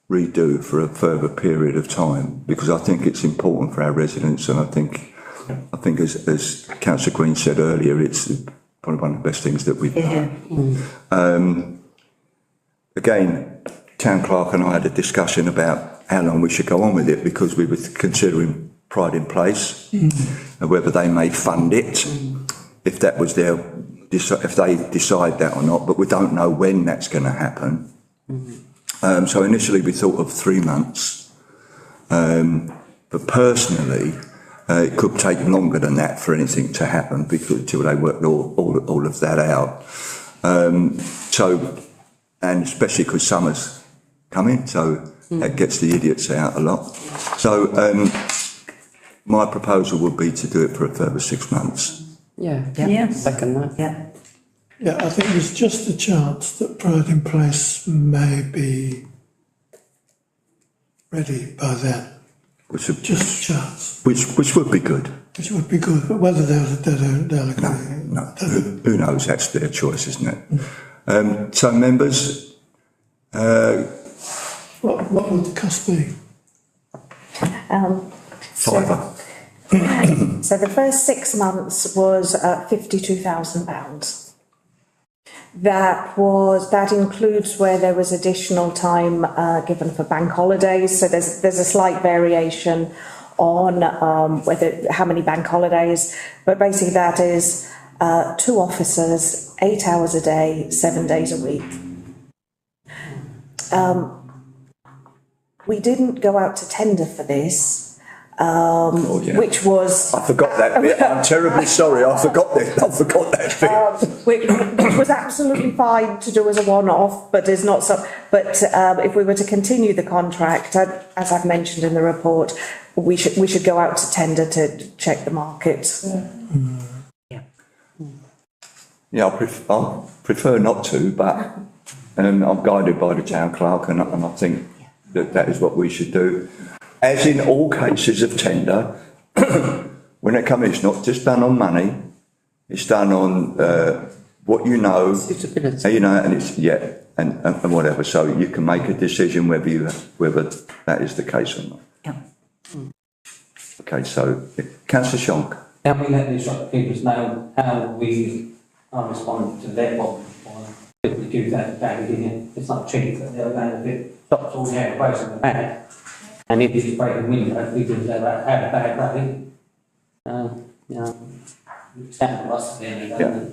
redo for a further period of time, because I think it's important for our residents, and I think as Councillor Green said earlier, it's probably one of the best things that we've done. Again, Town Clerk and I had a discussion about how long we should go on with it, because we were considering Pride in Place, and whether they may fund it, if that was if they decide that or not, but we don't know when that's going to happen. So initially we thought of 3 months, but personally it could take longer than that for anything to happen, because until they work all of that out. And especially because summer's coming, so that gets the idiots out a lot. So my proposal would be to do it for a further 6 months. Second that. Yeah, I think there's just a chance that Pride in Place may be ready by then. Just a chance. Which would be good. Which would be good, but whether they'll agree. No. Who knows? That's their choice, isn't it? So members, what would the cost be? £5. So the first 6 months was £52,000. That includes where there was additional time given for bank holidays. So there's a slight variation on how many bank holidays, but basically that is 2 officers, 8 hours a day, 7 days a week. We didn't go out to tender for this. Which was... I forgot that bit. I'm terribly sorry. I forgot that bit. Which was absolutely fine to do as a one-off, but is not so. But if we were to continue the contract, as I've mentioned in the report, we should go out to tender to check the market. Yeah, I prefer not to, but I'm guided by the town clerk, and I think that is what we should do. As in all cases of tender, when it comes, it's not just done on money, it's done on what you know, Suitability. you know, and it's and whatever. So you can make a decision whether that is the case or not. Yeah. Okay, so Councillor Shonk. Can we let the shopkeepers know how we are responding to their problem? Or if we do that bag in here, it's not cheap, but they're going to be stops all the out of the bag. And if it's breaking window, because they've had a bad day, you know, it's down to us then, don't Yeah.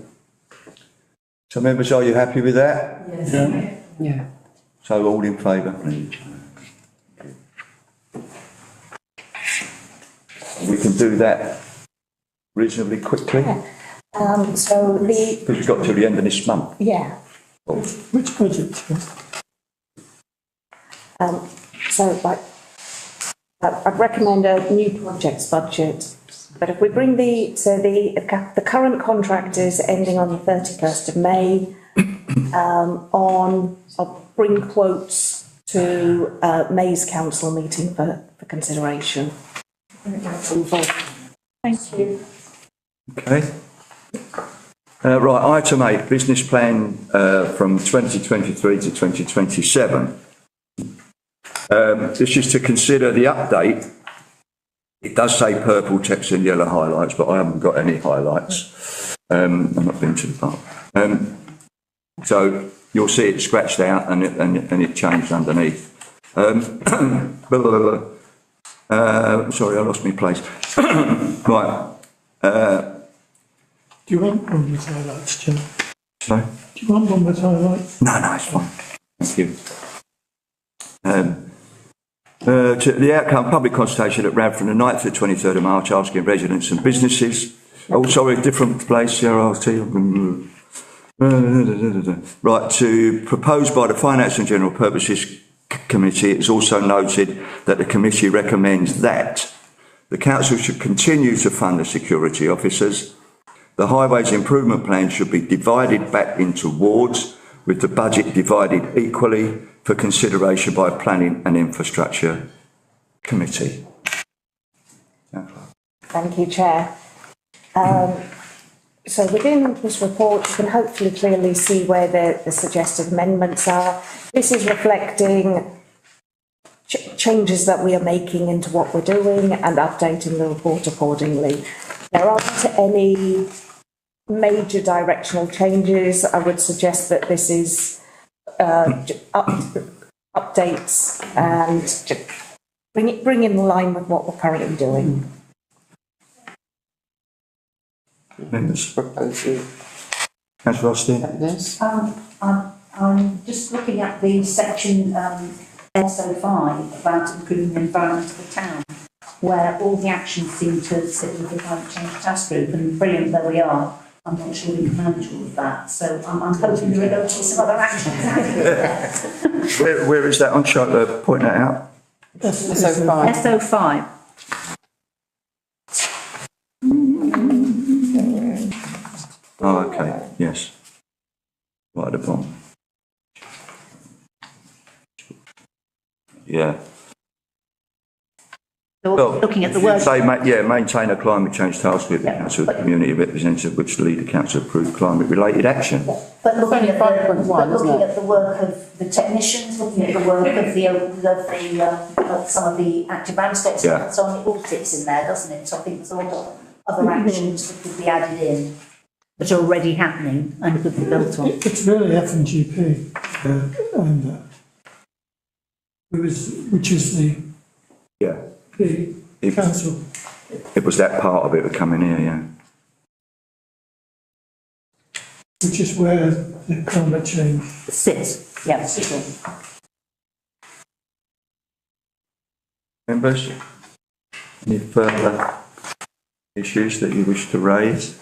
So members, are you happy with that? Yeah. Yeah. So all in favour, please. We can do that reasonably quickly, So the, because we've got till the end of this month. yeah, Which budget? so like, I'd recommend a new projects budget. But if we bring the current contract is ending on the 31st of May, I'll bring quotes to May's council meeting for consideration. Thank you. Okay. Right, item 8, business plan from 2023 to 2027. This is to consider the update. It does say purple text and yellow highlights, but I haven't got any highlights. I've not been to the park. So you'll see it scratched out and it changed underneath. Sorry, I lost my place. Right. Do you want one with highlights, Jim? Sorry? Do you want one with highlights? No, it's fine. Thank you. To the outcome, public consultation at Radford on the 9th to 23rd of March, asking residents and businesses. Oh, sorry, different place here, I'll tell you. Right, to propose by the Finance and General Purposes Committee, it's also noted that the committee recommends that the council should continue to fund the security officers. The highways improvement plan should be divided back into wards, with the budget divided equally for consideration by Planning and Infrastructure Committee. Thank you, Chair. So within this report, you can hopefully clearly see where the suggested amendments are. This is reflecting changes that we are making into what we're doing and updating the report accordingly. There aren't any major directional changes. I would suggest that this is updates and just bring in line with what we're currently doing. Members. Proposal. Councillor Austin. This. I'm just looking at the section SO5 about improving the environment of the town, where all the actions seem to sit with the climate change task group, and brilliant though we are, I'm not sure we can manage all of that. So I'm hoping there are going to be some other actions. Where is that on chart? Point that out. SO5. SO5. Oh, okay, yes. Right at the bottom. Yeah. Well, Looking at the work. say, maintain a climate change task with the council community representative which lead the council approved climate related action. But looking at Isn't it? the work of the technicians, looking at the work of some of the active Ramsgate Yeah. and so on, it all fits in there, doesn't it? So I think there's a lot of other actions that could be added in, that are already happening and could be built on. It's really F&GP, and which is Yeah. the council. It was that part of it that come in here, yeah. Which is where the climate change. Sits, yeah. Members? Any further issues that you wish to raise?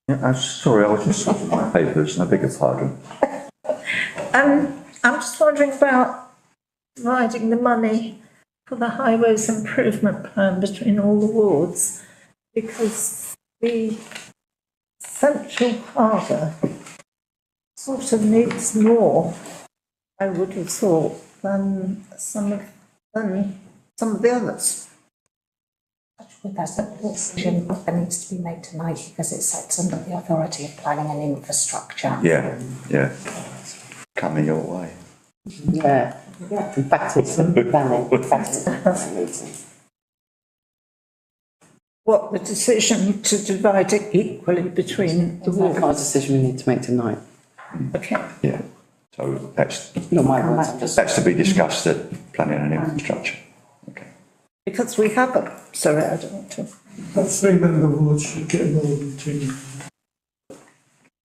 Yeah, I'm sorry, I was just looking at my papers, I beg your pardon. I'm just wondering about dividing the money for the highways improvement plan between all the wards, because the central harbour sort of needs more, I would have thought, than some of the others. That's a decision that needs to be made tonight because it sits under the authority of planning and infrastructure. Yeah, yeah. Coming your way. Yeah, in fact, it's valid. What, the decision to divide it equally between the It's not a wards? decision we need to make tonight. Okay. Yeah. So that's Not my words, I'm just. to be discussed at planning and infrastructure. Okay. Because we haven't, sorry, I don't want to. That 3-member wards should get more than 2.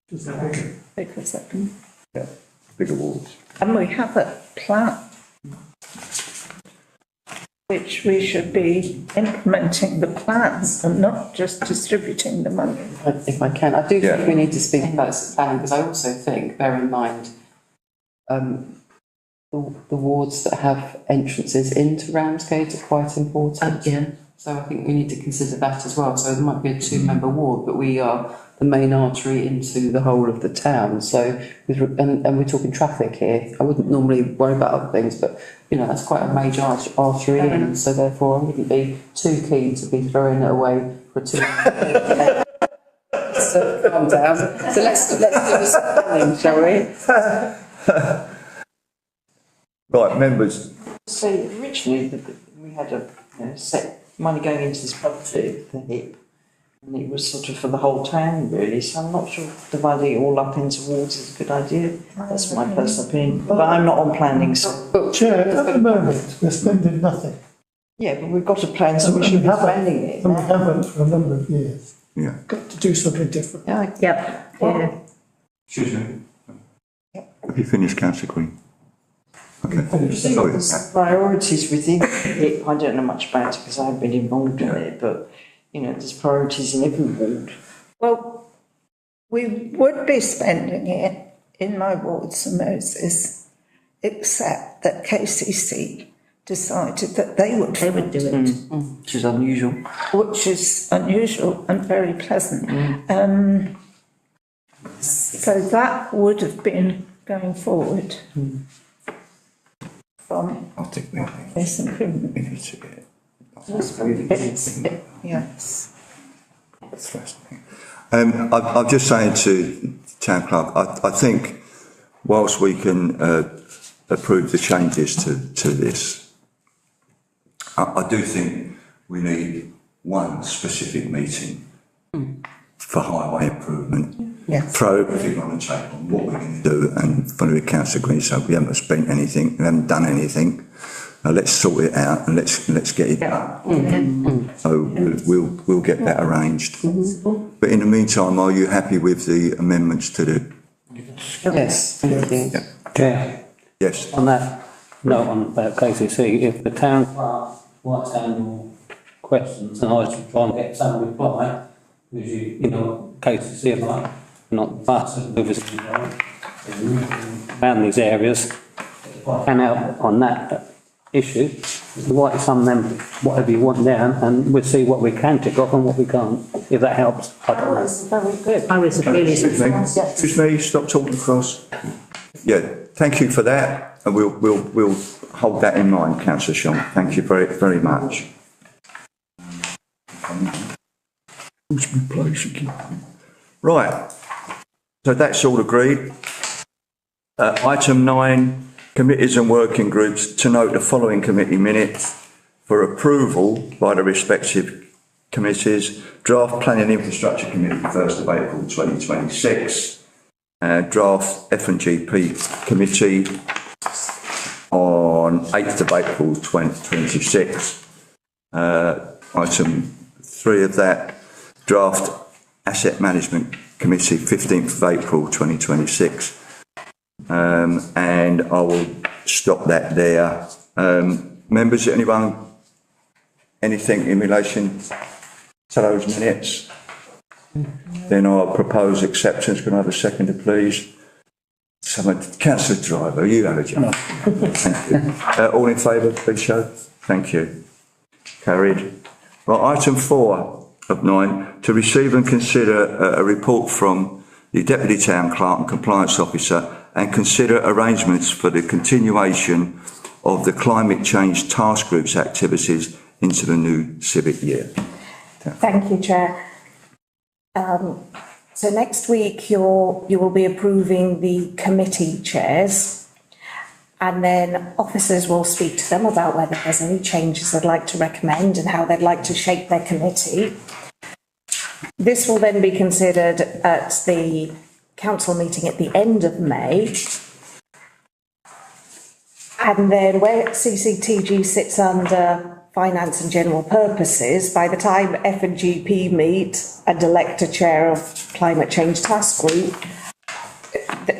Does that bigger? Because that, Yeah. Bigger wards. and we have a plan which we should be implementing the plans and not just distributing the money. If I can, I do Yeah. think we need to speak about planning, because I also think, bear in mind, the wards that have entrances into Ramsgate are quite important. Yeah. So I think we need to consider that as well. So there might be a 2-member ward, but we are the main artery into the whole of the town. So, and we're talking traffic here. I wouldn't normally worry about other things, but, you know, that's quite a major artery in. So therefore I wouldn't be too keen to be throwing it away for a 2-member. So calm down. So let's do this planning, shall we? Right, members. So originally, we had a set money going into this project, the HIP, and it was sort of for the whole town really, so I'm not sure dividing it all up into wards is a good idea. That's my personal opinion, but I'm not on planning, so. Chair, at the moment, we're spending nothing. Yeah, but we've got a plan, so we should be spending it. And we haven't for a number of years. Yeah. Got to do something different. Yeah, Yep. Yeah. Excuse me. Have you finished, Councillor Green? Okay. Sorry. there's priorities within it. I don't know much about it because I haven't been involved in it, but, you know, there's priorities in every ward. Well, we would be spending it in my ward, Sir Moses, except that KCC decided that they would They would do it. Which is unusual. which is unusual and very pleasant. So that would have been going forward from I think we this improvement. need to get Yes. I'm just saying to Town Clerk, I think whilst we can approve the changes to this, I do think we need one specific meeting for highway improvement. Yes. Throw everything on the table, what we're going to do, and follow the Council Green, so we haven't spent anything, we haven't done anything. Let's sort it out and let's get it done. So we'll get that arranged. But in the meantime, are you happy with the amendments to the? Yes, thank you. Chair, Yes. on that note on about KCC, if the town clerk writes down your questions and I was to try and get some reply, because you know, KCC are like, not us, around these areas, if I can help on that issue, write some of them, whatever you want down, and we'll see what we can tick off and what we can't, if that helps. I don't know. Very good. I was really Excuse me, stop talking across. Yeah, thank you for that, and we'll hold that in mind, Councillor Sean. Thank you very much. Right, so that's all agreed. Item 9, committees and working groups, to note the following committee minutes for approval by the respective committees. Draft Planning and Infrastructure Committee, 1st of April 2026. Draft F&GP Committee on 8th of April 2026. Item 3 of that, Draft Asset Management Committee, 15th of April 2026. And I will stop that there. Members, anyone, anything in relation to those minutes? Then I'll propose acceptance. Can I have a seconder, please? Councillor Driver, you have a job. Thank you. All in favour, please show. Thank you. Carried. Right, item 4 of 9, to receive and consider a report from the Deputy Town Clerk and Compliance Officer and consider arrangements for the continuation of the Climate Change Task Group's activities into the new civic year. Thank you, Chair. So next week you will be approving the committee chairs, and then officers will speak to them about whether there's any changes they'd like to recommend and how they'd like to shape their committee. This will then be considered at the council meeting at the end of May. And then where CCTG sits under Finance and General Purposes, by the time F&GP meet and elect a chair of Climate Change Task Group,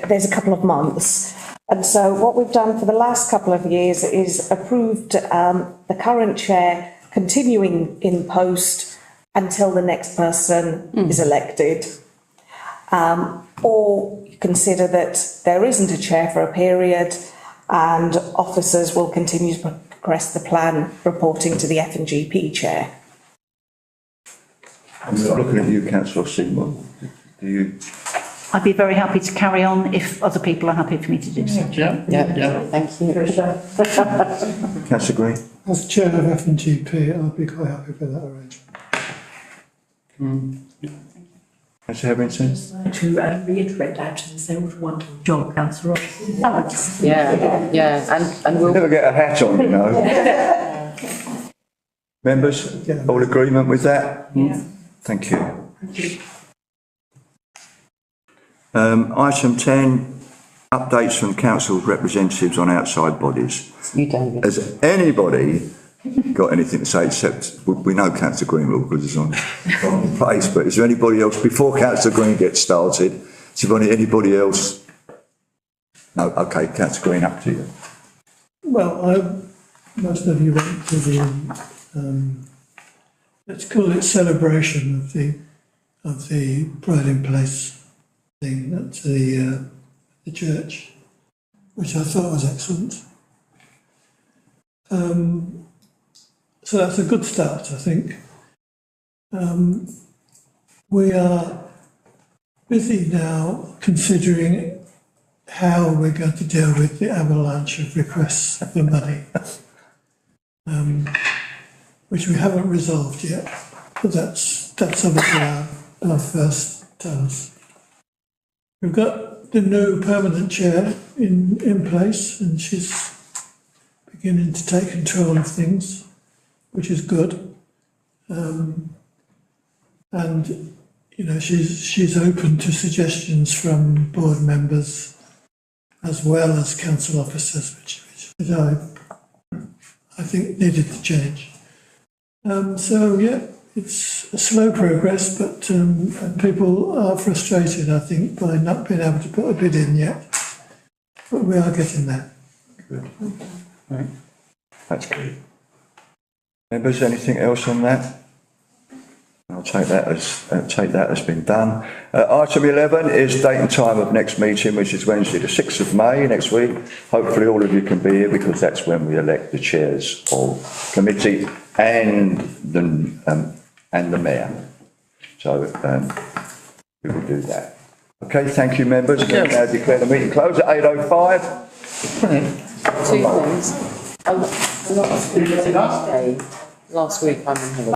there's a couple of months. And so what we've done for the last couple of years is approved the current chair continuing in post until the next person is elected. Or consider that there isn't a chair for a period and officers will continue to progress the plan reporting to the F&GP chair. I'm looking at you, Councillor Seymour. Do you? I'd be very happy to carry on if other people are happy for me to do so. Yeah, thank you. Councillor Green? As chair of F&GP, I'd be quite happy with that arrangement. Councillor Hetherington? To reiterate that and say what a wonderful job, Councillor Ross. Yeah, and we'll. Never get a hat on, you know. Members, all agreement with that? Yeah. Thank you. Item 10, updates from council representatives on outside bodies. You, David. Has anybody got anything to say, except we know Councillor Green will because it's on place, but is there anybody else, before Councillor Green gets started, is there anybody else? No, okay, Councillor Green, up to you. Well, most of you went to the, let's call it celebration of the Pride in Place thing at the church, which I thought was excellent. So that's a good start, I think. We are busy now considering how we're going to deal with the avalanche of requests for money, which we haven't resolved yet, but that's obviously our first task. We've got the new permanent chair in place, and she's beginning to take control of things, which is good. And you know, she's open to suggestions from board members as well as council officers, which I think needed to change. So yeah, it's a slow progress, but and people are frustrated, I think, by not being able to put a bid in yet. But we are getting there. Good. Right. That's good. Members, anything else on that? I'll take that as been done. Item 11 is date and time of next meeting, which is Wednesday the 6th of May next week. Hopefully all of you can be here because that's when we elect the chairs of committee and the mayor. So we will do that. Okay, thank you, members. I now declare the meeting closed at 8:05. Two things. I'm not asking you today. Last week I'm in holiday.